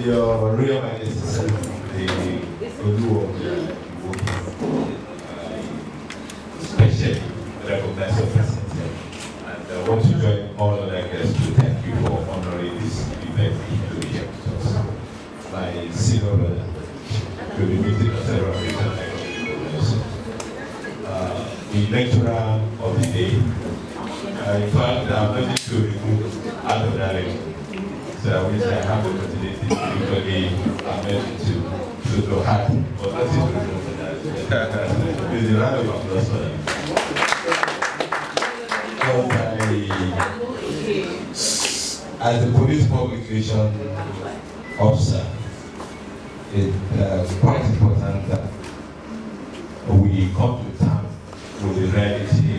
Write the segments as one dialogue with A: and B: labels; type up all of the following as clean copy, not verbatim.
A: Your Royal Majesty, the Olubo, especially recognize your presence here. And I want to join all other guests to thank you for honoring this event to be here with us. My senior brother, to be meeting of several regional the lecturer of the day. In fact, I'm not to remove out of that lecture. So I wish I have the opportunity to usually amend to the heart, but that is remove that. There's a round of applause for that. As a police public relation officer, it's quite important that we come to terms with the reality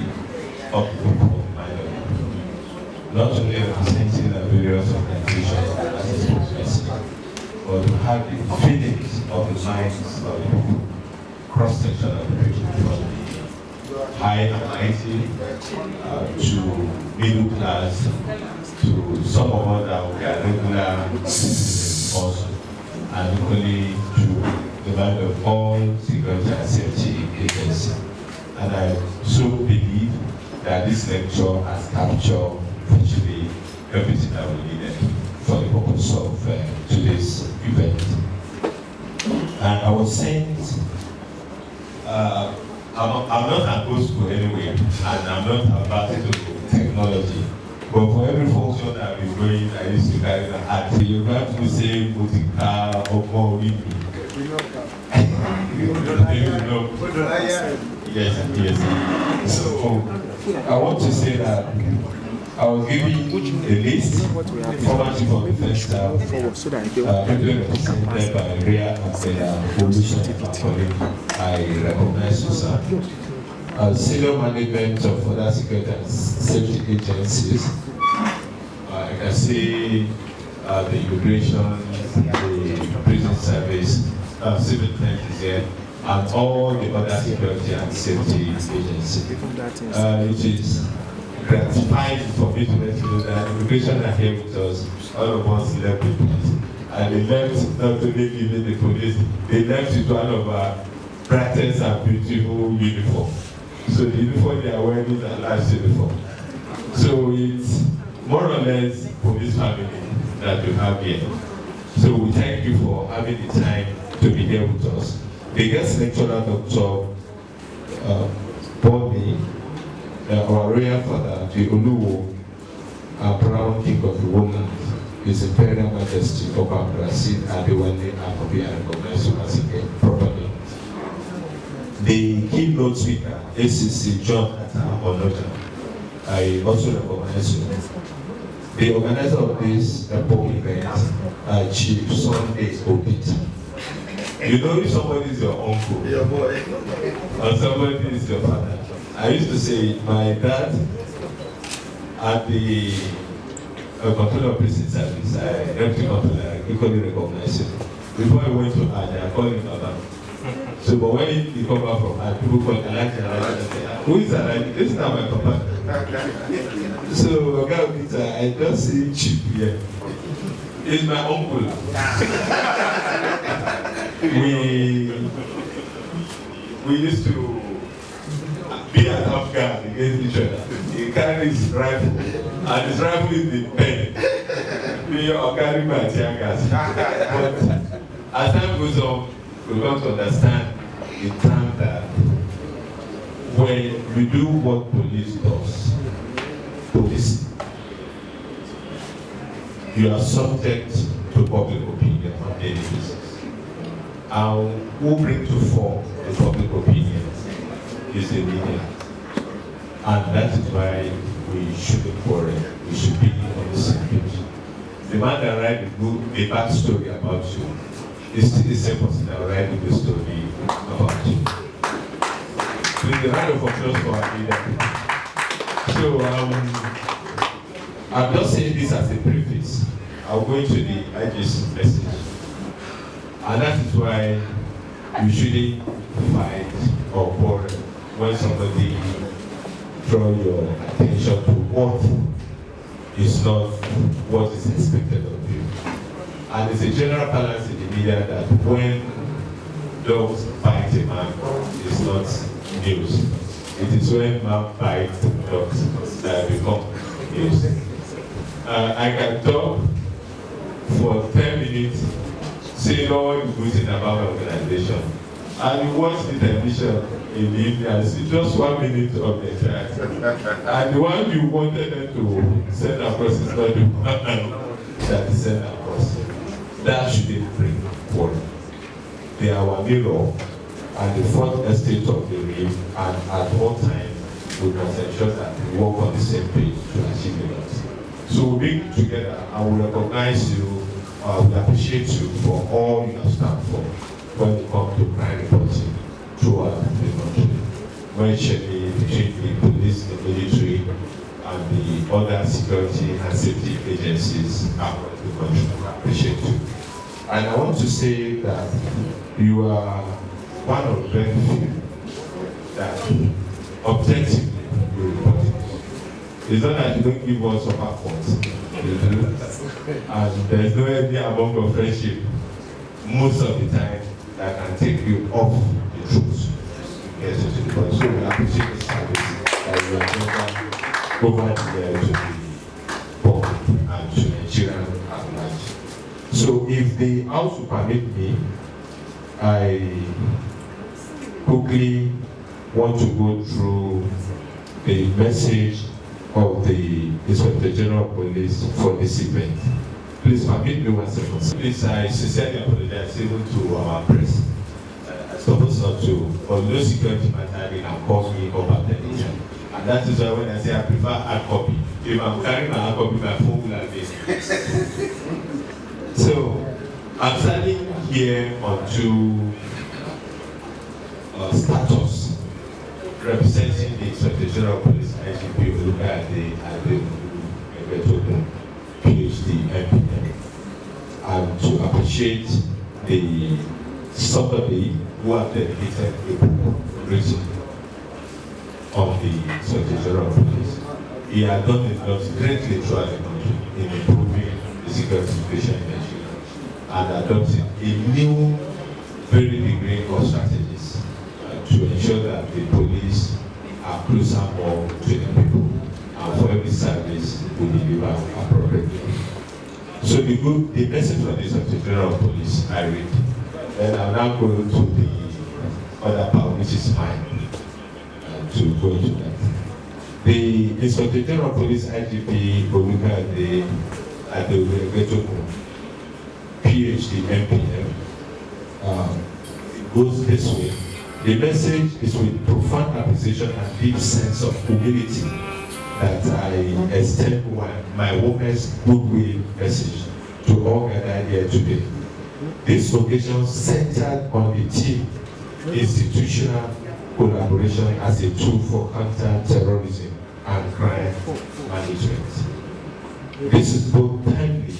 A: of the people of minority. Not only representing the various organizations as a spokesperson, but to have the feelings of the minds of the people, cross-section of the people, from the high and mighty to middle class, to some of us that we are regular citizens also, and equally to the mind of all security and safety agencies. And I so believe that this lecture has captured virtually everything that we needed for the purpose of today's event. And I was saying, I'm not opposed to anyway, and I'm not about to technology. But for every function that we're going, I used to carry the hat. You have to say, Mutika or more with me. Yes. So I want to say that I was giving a list formerly from the first time, represented by Ria and Evolution. I recognize you, sir. Senior management of other security and safety agencies. I can see the immigration, the prison service, civil defense is here, and all the other security and safety agencies. It is gratifying for me to let you know that immigration are here with us. All of us left the police. And they left not only leaving the police, they left with one of our brightest and beautiful uniform. So the uniform they are wearing is a last uniform. So it's more or less police family that we have here. So we thank you for having the time to be here with us. The guest lecturer, Dr. Bobby, our royal father, the Olubo, our proud king of the woman, His Imperial Majesty of Brazil, ADEWALE OLUBO, and recognized once again properly. The keynote speaker, ACC John Onoja, I also recognize you. The organizer of this public event, Chief Sunday Obit. You know, if somebody is your uncle, or somebody is your father. I used to say, my dad at the control of prison service, empty controller, I equally recognize him. Before I went to Ikeja, I called him Baba. So, but when he come back from Ikeja, people call Ikeja, who is Ikeja? This is not my papa. So, I just see cheap here. He's my uncle. we used to be an tough guy against each other. He carries his rifle, and his rifle is the pen. Me or carry my tear gas. But as time goes on, we got to understand the term that when we do what police does, police, you are subject to public opinion on a daily basis. And who bring to form the public opinion is the media. And that is why we shouldn't quarrel. We should be on the same page. The man that writes a bad story about you is still the same person that writes a good story about you. Please, a round of applause for our leader. So, I'm just saying this as a preface. I'll go into the IG's message. And that is why you shouldn't fight or quarrel when somebody draw your attention to what is not what is expected of you. And it's a general balance in the media that when dogs bite a man, it's not news. It is when man bites dogs that become news. I can talk for 10 minutes, say no one is good about my organization. And you watch the television in the evening and see just 1 minute of the interaction. And the one you wanted them to send across is not the one that is sent across. That shouldn't bring quarrel. They are our mirror and the fourth estate of the real, and at all times we must ensure that we work on the same page to achieve it. So being together, I will recognize you, I will appreciate you for all you have stand for when it comes to crime reporting throughout the country, especially between the police, the military, and the other security and safety agencies across the country. I appreciate you. And I want to say that you are one of the very few that objectively you report it. It's not that you don't give us upper points. You do. And there's no any amount of friendship most of the time that can take you off the truth. Yes, to the point. So we appreciate the service that you are over there to the public and to Nigerians at large. So if the House will permit me, I quickly want to go through the message of the Inspector General of Police for this event. Please permit me 1 second. Please, I sincerely apologize even to our press. I'm supposed not to, but no security matter, they can call me up at any time. And that is why when I say I prefer hard copy, if I'm carrying my hard copy, my phone will have been. So, I'm standing here on two status representing the Inspector General of Police, IGP ADEWALE, PhD, MPM, and to appreciate the somebody who have dedicated a book written on the Inspector General of Police. He has done a lot greatly throughout the country in improving the security situation in Nigeria and adopting a new, very degree of strategies to ensure that the police are closer more to the people, and for every service we deliver appropriately. So the message from the Inspector General of Police, I read. Then I'll now go to the other part, which is mine, to go into that. The Inspector General of Police, IGP ADEWALE, PhD, MPM, goes this way. The message is with profound appreciation and deep sense of humility that I extend my warmest goodwill message to all gathered here today. This occasion centered on the theme institutional collaboration as a tool for counter-terrorism and crime management. This is both timely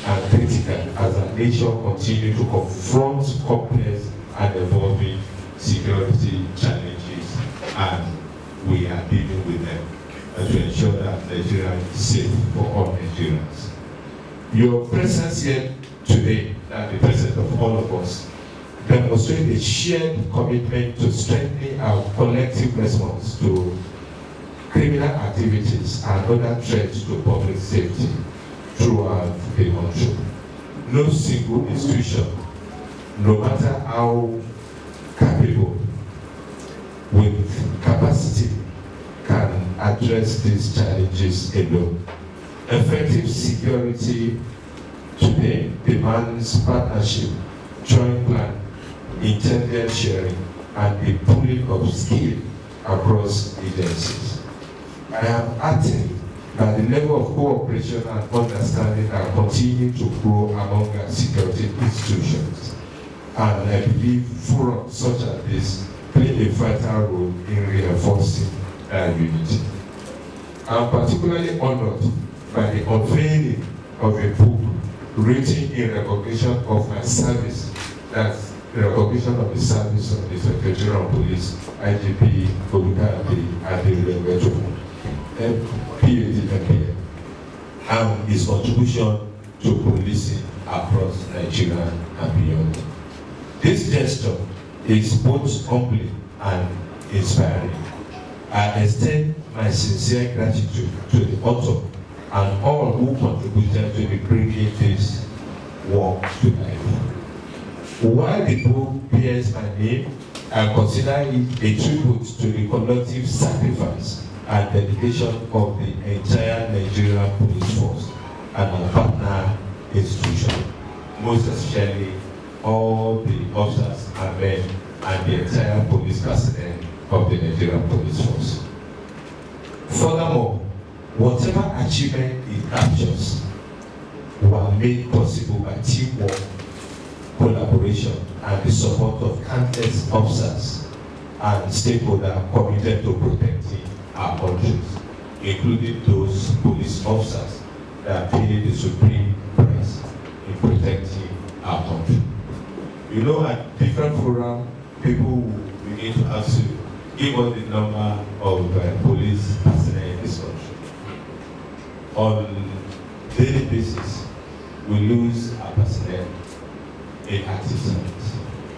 A: and critical as our nation continues to confront complex and evolving security challenges, and we are dealing with them to ensure that Nigeria is safe for all Nigerians. Your presence here today, and the presence of all of us, demonstrate a shared commitment to strengthening our collective response to criminal activities and other threats to public safety throughout the country. No single institution, no matter how capable with capacity, can address these challenges alone. Effective security today demands partnership, joint plan, intelligence sharing, and the pooling of skill across agencies. I am heartened that the level of cooperation and understanding are continuing to grow among our security institutions. And I believe forums such as this play a vital role in reinforcing our unity. I'm particularly honored by the unveiling of a book written in recognition of my service, that's the recognition of the service of the Inspector General of Police, IGP ADEWALE, PhD, and his contribution to policing across Nigeria and beyond. This gesture is both humbling and inspiring. I extend my sincere gratitude to the author and all who contributed to the bringing this work to life. While the book bears my name, I consider it a tribute to the collective sacrifice and dedication of the entire Nigerian police force and our partner institution, most especially all the officers and men and the entire police personnel of the Nigerian police force. Furthermore, whatever achievement it captures were made possible by teamwork, collaboration, and the support of countless officers and stakeholders committed to protecting our countries, including those police officers that pay the supreme price in protecting our country. You know, at different forums, people will begin to ask you, give us the number of police personnel in this country. On a daily basis, we lose our personnel in active service,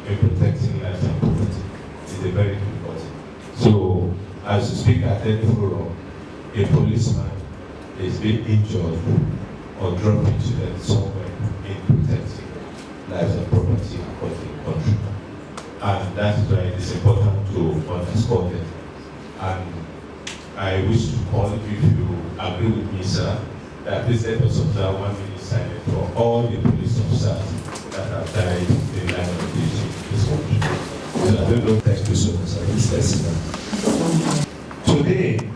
A: in protecting life and property. It's a very important. So, as you speak at any forum, a policeman is being injured or dropped into death somewhere in protecting lives and property across the country. And that is why it is important to underscore them. And I wish to call, if you agree with me, sir, that please let us observe 1 minute silence for all the police officers that have died in the line of duty in this country. So I don't know. Thank you so much, sir. Please let's sit down. Today,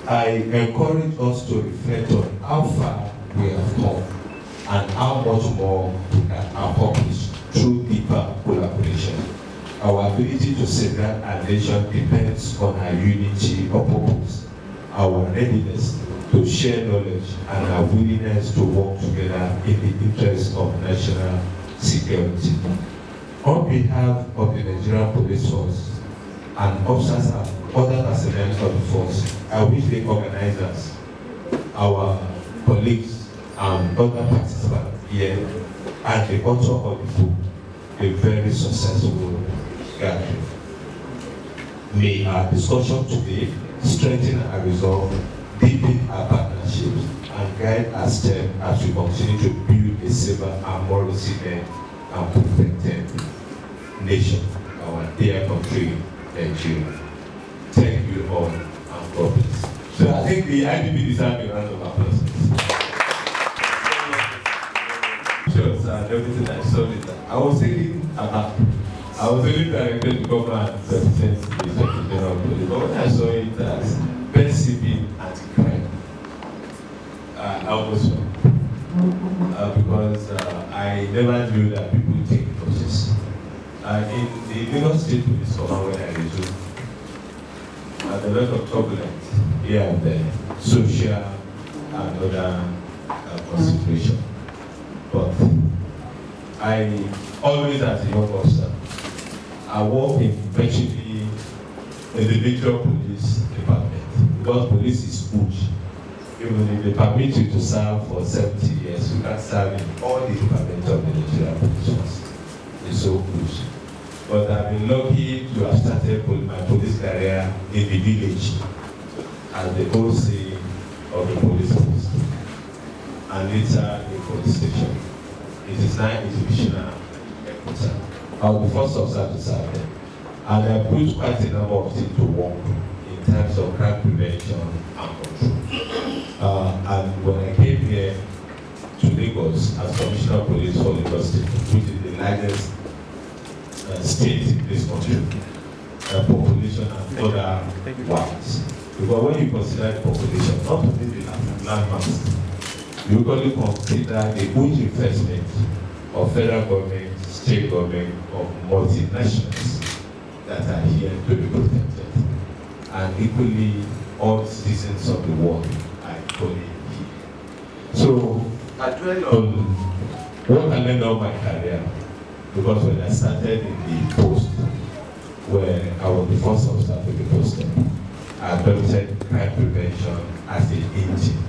A: I encourage us to reflect on how far we have come and how much more we can accomplish through deeper collaboration. Our ability to safeguard our nation depends on our unity of purpose, our readiness to share knowledge, and our willingness to work together in the interest of national security. On behalf of the Nigerian Police Force and officers and other personnel of the force, I wish the organizers, our colleagues, and other participants here, and the author of the book, a very successful gathering. May our discussion today strengthen our resolve, deepen our partnerships, and guide our steps as we continue to build a safer and more resilient and protected nation, our dear country, Nigeria. Thank you all, and God bless. So I think the IDP deserves a round of applause. Everything I saw it. I was thinking about. I was really directed to come and represent the Inspector General of Police, but when I saw it as best civil anti-crime, I almost felt because I never knew that people take process. In the Lagos State Police Command when I resumed, a lot of turbulence here and there, social and other considerations. But I always, as a young officer, I work in virtually in the major police department because police is huge. Even if they permit you to serve for 70 years, you can serve in all the departments of the Nigerian Police Force. It's so huge. But I've been lucky to have started my police career in the village as the OC of the police force, and later the police station. It is now a divisional headquarters. I was the first officer to serve there. And I put quite a number of things to work in terms of crime prevention and control. And when I came here to Lagos as Commissioner of Police for Lagos State, which is the largest state in this country, population and other wise. Because when you consider the population, not only the landmass, you usually consider the huge investment of federal government, state government, of multinationals that are here to be protected. And equally, all citizens of the world are equally here. So, I dwell on what I learned of my career, because when I started in the post, where I was the first officer to be posted, I adopted crime prevention as the engine.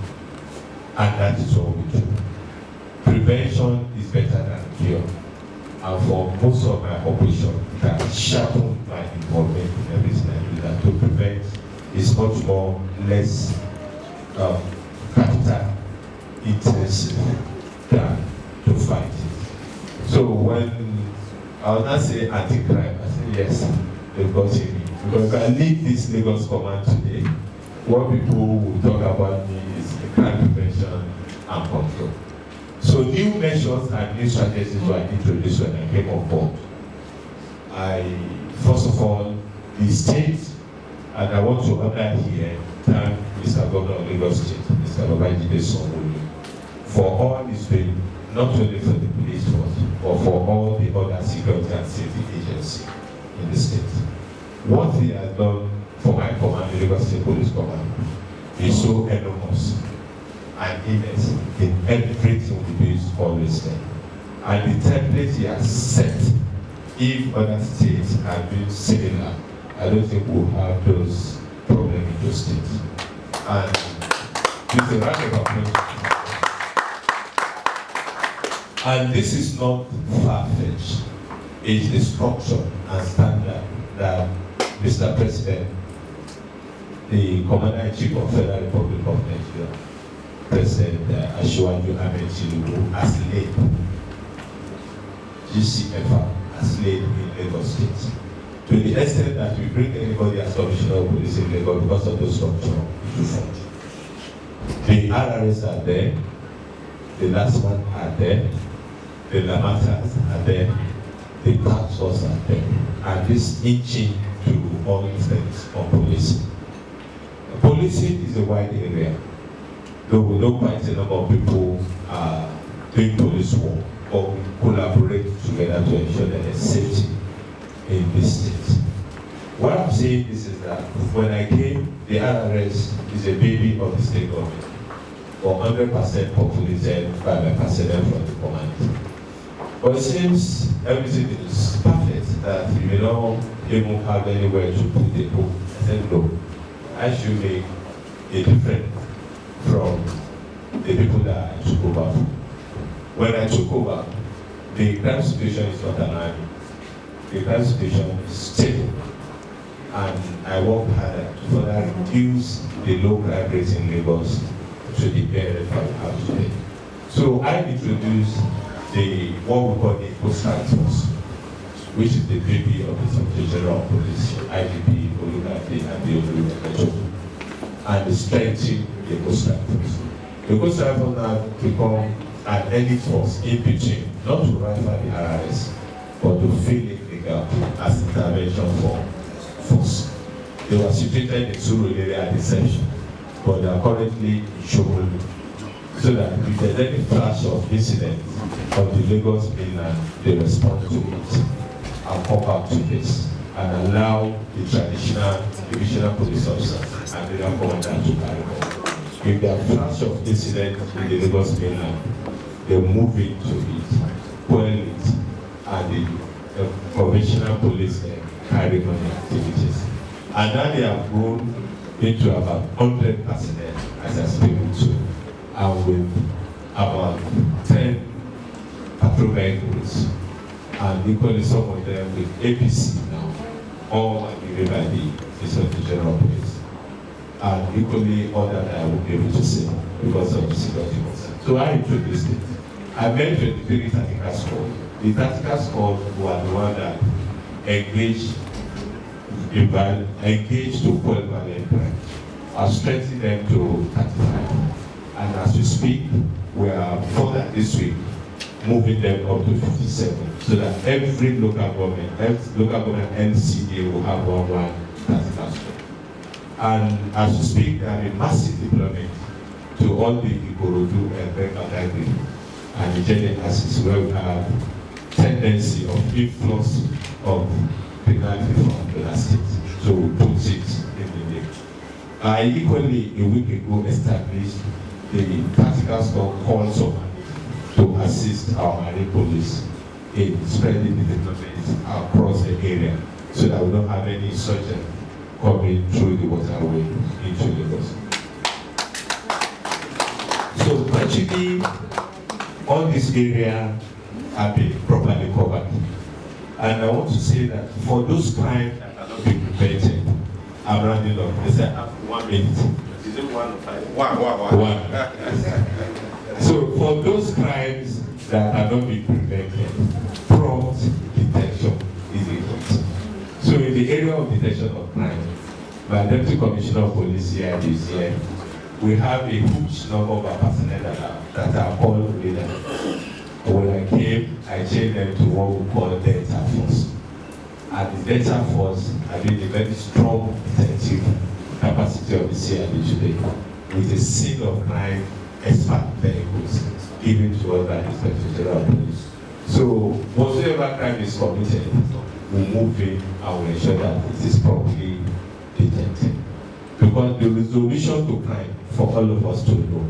A: And that is what we do. Prevention is better than secure. And for most of my operation, that sharpened my involvement in everything I do, that to prevent is much more less capital intensive than to fight it. So when I will not say anti-crime, I say yes, they've got me. Because if I leave this Lagos command today, what people will talk about me is crime prevention and control. So new measures and new strategies were introduced when I came on board. First of all, the state, and I want to honor here, thank Mr. Governor of Lagos State, Mr. Babajide Sanwo-Olu, for all he's doing, not only for the police force, but for all the other security and safety agencies in the state. What he has done for my command, the Lagos State Police Command, is so enormous and immense in everything we do is always there. And the template he has set, if other states have been similar, I don't think we'll have those problems in those states. And it's a round of applause. And this is not far-fetched. It's the structure and standard that Mr. President, the Commander-in-Chief of Federal Republic of Nigeria, President Asiwaju Ahmed Tinubu, has laid, GCFR has laid in Lagos State. To the extent that we bring anybody as Commissioner of Police in Lagos because of the structure into front. The RRS are there, the last one are there, the Lamatas are there, the task force are there, and this inching to all things on policing. Policing is a wide area. Though we know quite a number of people are doing police work, but we collaborate together to ensure that there's safety in this state. What I'm saying is that when I came, the RRS is a baby of the state government, or 100% populated by my personnel from the command. But it seems everything is perfect, that you may not even have anywhere to put the book. I said, no, I should make a difference from the people that I took over. When I took over, the crime situation is not alarming. The crime situation is stable. And I worked harder to further reduce the low crime rate in Lagos to the area that we have today. So I introduced what we call the coastal force, which is the baby of the Secretary General of Police, IGP, Olugade, and the Ikeja, and strengthen the coastal force. The coastal force now become an elite force in between, not to rival the RRS, but to fill in the gap as intervention force. They were situated in Surulere at the session, but they are currently in Shomolu, so that if there's any flash of incident on the Lagos mainland, they respond to it and come back to this and allow the traditional divisional police officers and the commander to carry on. If there are flash of incident in the Lagos mainland, they move into it, quell it, and the conventional police carry on the activities. And now they have grown into about 100 personnel as I speak to, and with about 10 patrol vehicles, and equally some of them with APC now, all are given by the Inspector General Police, and equally all that I won't be able to say because of security concerns. So I introduced it. I mentioned the 3 tactical squad. The tactical squad were the one that engaged to quell violent crime. I've strengthened them to 35. And as we speak, we are further this week moving them up to 57, so that every local government NCA will have one tactical squad. And as we speak, there have been massive deployment to all the Ikorodu and Badagry and Ikeja assets, where we have tendency of influx of criminality from the state. So we put it in the name. I equally, a week ago, established the tactical squad called someone to assist our marine police in spreading the development across the area, so that we don't have any insurgents coming through the waterway into Lagos. So virtually all this area have been properly covered. And I want to say that for those crimes that cannot be prevented, I'm rounding up. They say I have 1 minute. Is it 1 or 5? One. So for those crimes that cannot be prevented, prompt detection is important. So in the area of detection of crime, my Deputy Commissioner of Police here this year, we have a huge number of our personnel that are called leaders. When I came, I changed them to what we call Delta Force. And the Delta Force has been a very strong detective capacity of the CID today, with a scene of crime expert vehicles given to us by the Inspector General of Police. So whatsoever crime is committed, we move in and we ensure that it is properly detected. Because the resolution to crime, for all of us to know,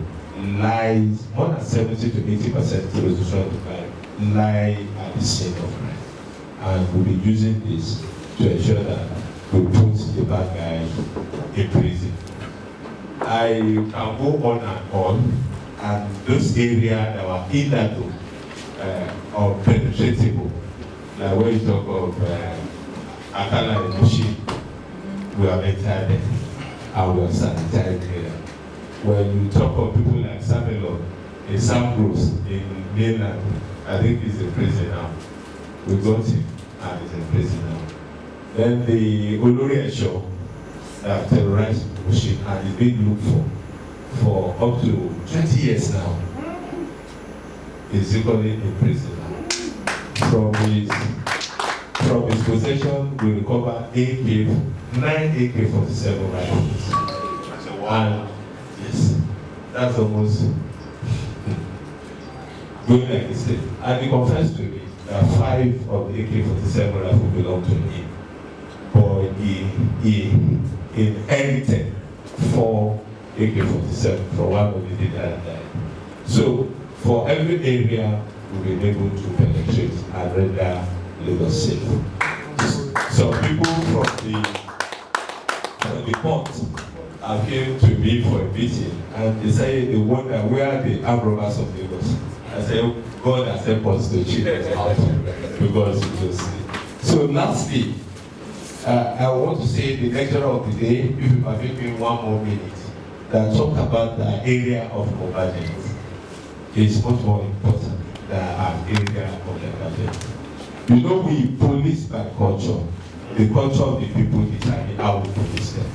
A: lies, more than 70 to 80% of the resolution to crime lie at the scene of crime. And we'll be using this to ensure that we put the bad guy in prison. I can go on and on, and those areas that were illegal or penetratable, like when you talk of Akala and Moshood, we have entered them and we have sanitized there. When you talk of people like Samuel in Sam Bruce in mainland, I think he's in prison now. We got him and he's in prison now. Then the Olori Esho that terrorized Moshood and is being looked for up to 20 years now. Is equally in prison now. From his possession, we recover 9 AK-47 rifles. And yes, that's almost going like this. And he confessed to me that 5 of the AK-47 rifles belong to him. But he inherited 4 AK-47 from one of the dead that died. So for every area, we've been able to penetrate and render Lagos safe. Some people from the port came to me for a meeting and they say they wonder where are the armed robbers of Lagos. I say, God has helped us to cheat us out because it was. So lastly, I want to say the lecturer of the day, if you permit me 1 more minute, that talk about the area of convergence is much more important than an area of divergence. You know, we police by culture. The culture of the people determine how we police them.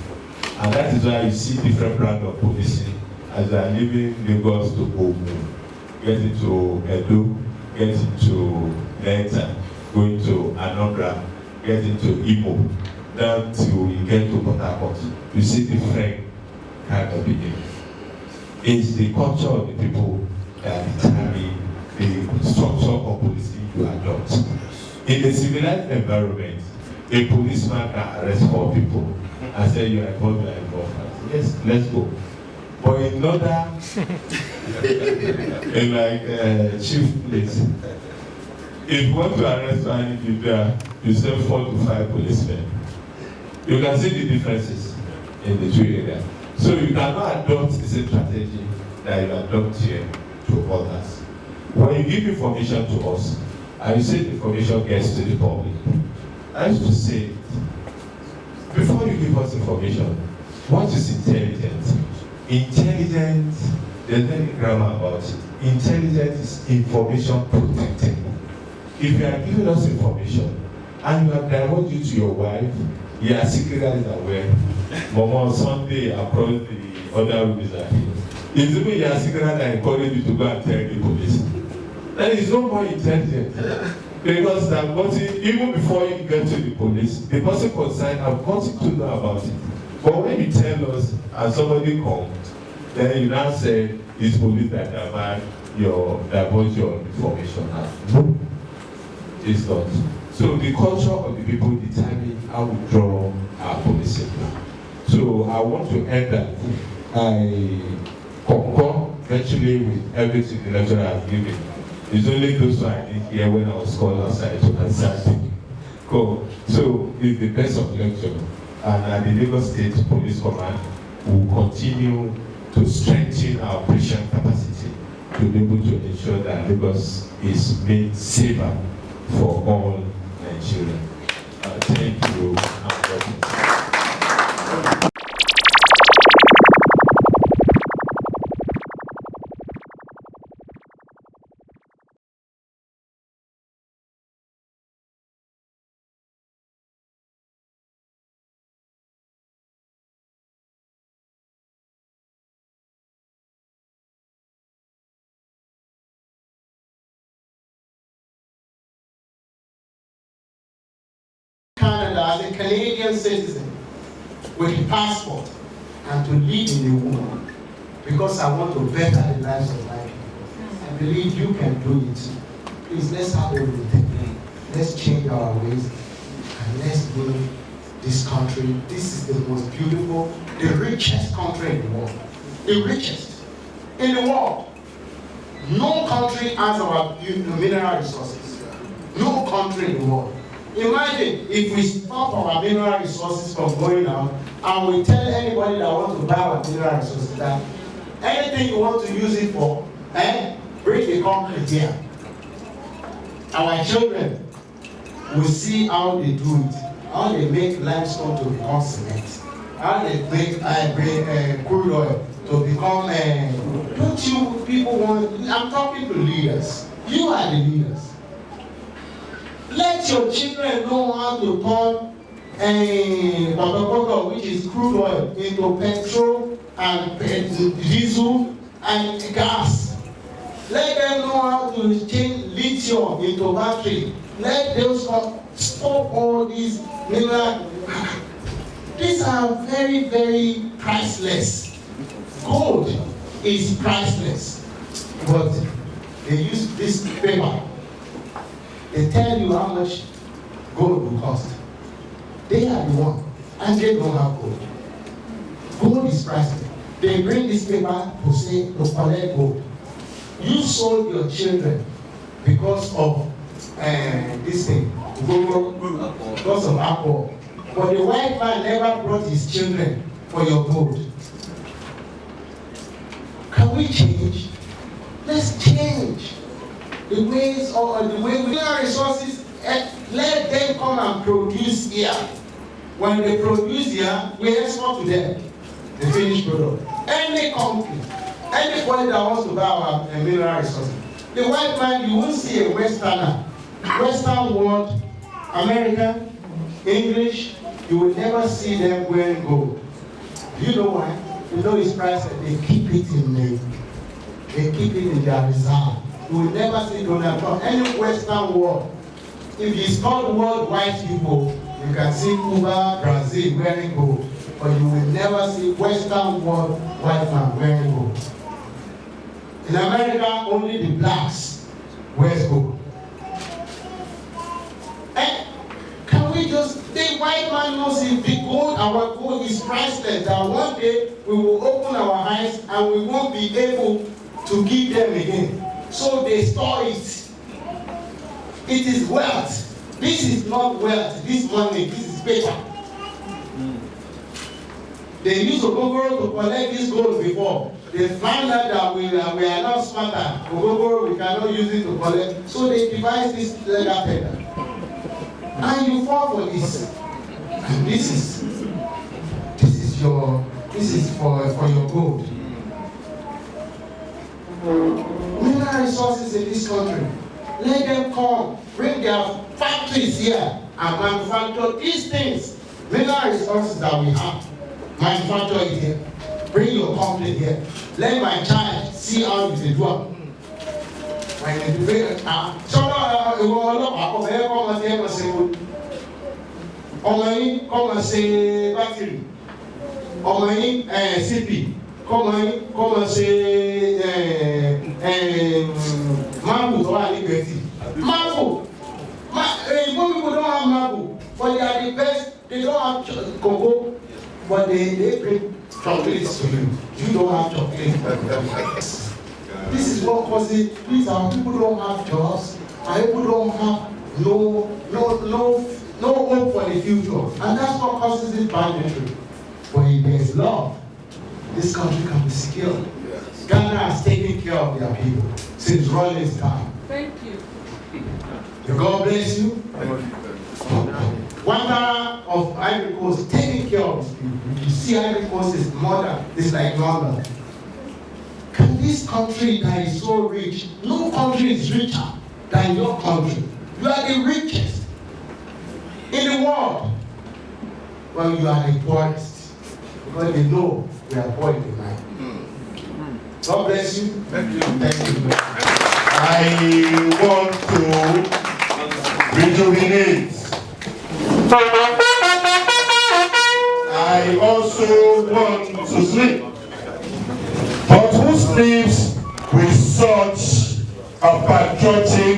A: And that is why you see different brand of policing as they are leaving Lagos to Ogun, getting to Edo, getting to Delta, going to Anambra, getting to Imo, down to you get to Port Harcourt. You see different kind of behavior. It's the culture of the people that determine the structure of policing you adopt. In a civilized environment, a policeman can arrest 4 people and say you are involved, you are involved. Yes, let's go. But in other, in like chief place, if you want to arrest one individual, you send 4 to 5 policemen. You can see the differences in the 2 areas. So you cannot adopt the same strategy that you adopt here to others. When you give information to us, and you say the information gets to the public, I used to say, before you give us information, what is intelligence? Intelligence, there's no grammar about it. Intelligence is information protected. If you are giving us information and you have diverted you to your wife, you are secretly aware. Mama on Sunday across the other rooms are here. It's even you are secretly encouraging you to go and tell the police. Then it's no more intelligent. Because they have gotten, even before you get to the police, the person concerned have gotten to know about it. But when you tell us and somebody comes, then you now say it's police that divulge your information. No, it's not. So the culture of the people determine how we draw our policing plan. So I want to end that. I concur virtually with everything the lecturer has given. It's only those who I didn't hear when I was called outside to answer. Cool. So it's the best of lecture. And at the Lagos State Police Command, we will continue to strengthen our operation capacity to be able to ensure that Lagos is made safer for all Nigerians. Thank you.
B: Canada as a Canadian citizen with a passport and to live in the world because I want to better the lives of my people. I believe you can do it. Please, let's have everything. Let's change our ways and let's build this country. This is the most beautiful, the richest country in the world. The richest in the world. No country has our mineral resources. No country in the world. Imagine if we stop our mineral resources from going out and we tell anybody that wants to buy our mineral resources that anything you want to use it for, bring the company here. Our children will see how they do it, how they make limestone to become cement, how they make crude oil to become. Don't you people want? I'm talking to leaders. You are the leaders. Let your children know how to turn which is crude oil, into petrol and diesel and gas. Let them know how to change lithium into battery. Let them stop all these mineral. These are very, very priceless. Gold is priceless, but they use this paper. They tell you how much gold will cost. They are the one, and they don't have gold. Gold is priceless. They bring this paper to say to collect gold. You sold your children because of this thing, because of alcohol. But the white man never brought his children for your gold. Can we change? Let's change. The ways or the way we have resources, let them come and produce here. When they produce here, we export to them the finished product. Any company, anybody that wants to buy our mineral resources. The white man, you won't see a Westerner, Western world, American, English, you will never see them wearing gold. Do you know why? You know it's priceless. They keep it in their reserve. You will never see Donald Trump. Any Western world, if it's called world white people, you can see Cuba, Brazil wearing gold, but you will never see Western world white man wearing gold. In America, only the blacks wear gold. And can we just, the white man knows if the gold, our gold is priceless, that one day we will open our eyes and we won't be able to give them again. So they store it. It is wealth. This is not wealth. This money, this is paper. They used Ogogoro to collect this gold before. They found out that we are not smarter. Ogogoro, we cannot use it to collect. So they devised this leather pedal. And you fall for this. And this is for your gold. Mineral resources in this country. Let them come, bring their factories here and manufacture these things. Mineral resources that we have, manufacture it here. Bring your company here. Let my child see how you do it. When you do it, come and say battery. CP. Come and say marble to our liberty. Marble. Most people don't have marble, but they are the best. They don't have cocoa, but they bring chocolates to you. You don't have chocolate. This is what causes. These are people don't have jobs. And people don't have no hope for the future, and that's what causes this banditry. But if there is love, this country can be secure. Ghana has taken care of their people since Rawlings' time.
C: Thank you.
B: May God bless you. Wonder of Ivory Coast taking care of his people. You see, Ivory Coast is more than, it's like London. Can this country that is so rich, no country is richer than your country. You are the richest in the world. Well, you are the poorest because they know we are poor in the mind. God bless you.
A: Thank you.
B: Thank you.
D: I want to rejuvenate. I also want to sleep. But who sleeps with such a patriotic